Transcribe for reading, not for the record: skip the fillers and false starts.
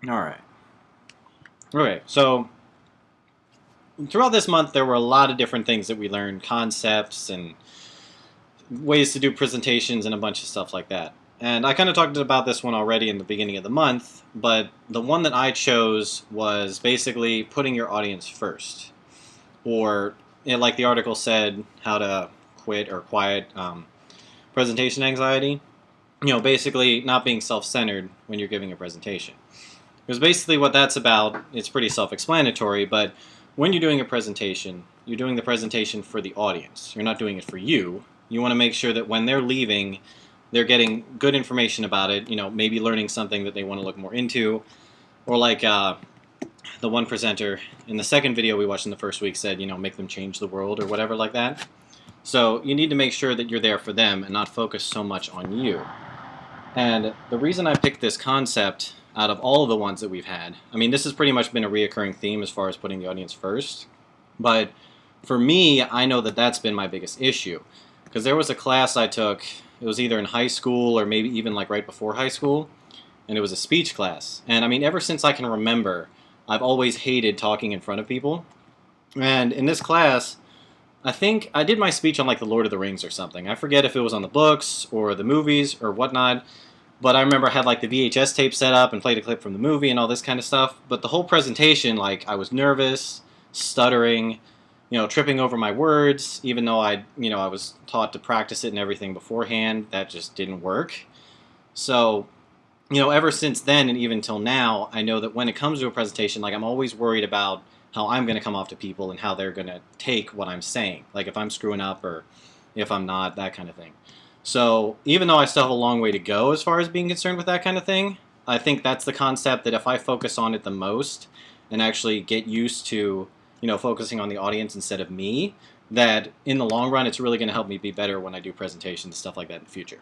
All right. Okay, so throughout this month, there were a lot of different things that we learned, concepts and ways to do presentations and a bunch of stuff like that. And I kind of talked about this one already in the beginning of the month, but the one that I chose was basically putting your audience first. Or, like the article said, how to quit or quiet presentation anxiety. Basically not being self-centered when you're giving a presentation. Because basically what that's about, it's pretty self-explanatory, but when you're doing a presentation, you're doing the presentation for the audience. You're not doing it for you. You want to make sure that when they're leaving, they're getting good information about it, maybe learning something that they want to look more into. Or like the one presenter in the second video we watched in the first week said, make them change the world or whatever like that. So you need to make sure that you're there for them and not focus so much on you. And the reason I picked this concept out of all of the ones that we've had, I mean, this has pretty much been a reoccurring theme as far as putting the audience first. But for me, I know that that's been my biggest issue. Because there was a class I took, it was either in high school or maybe even like right before high school, and it was a speech class. And I mean, ever since I can remember, I've always hated talking in front of people. And in this class, I think I did my speech on like the Lord of the Rings or something. I forget if it was on the books or the movies or whatnot, but I remember I had like the VHS tape set up and played a clip from the movie and all this kind of stuff. But the whole presentation, like I was nervous, stuttering, tripping over my words, even though I was taught to practice it and everything beforehand. That just didn't work. So, ever since then and even till now, I know that when it comes to a presentation, like I'm always worried about how I'm going to come off to people and how they're going to take what I'm saying. Like if I'm screwing up or if I'm not, that kind of thing. So even though I still have a long way to go as far as being concerned with that kind of thing, I think that's the concept that if I focus on it the most and actually get used to, focusing on the audience instead of me, that in the long run, it's really going to help me be better when I do presentations and stuff like that in the future.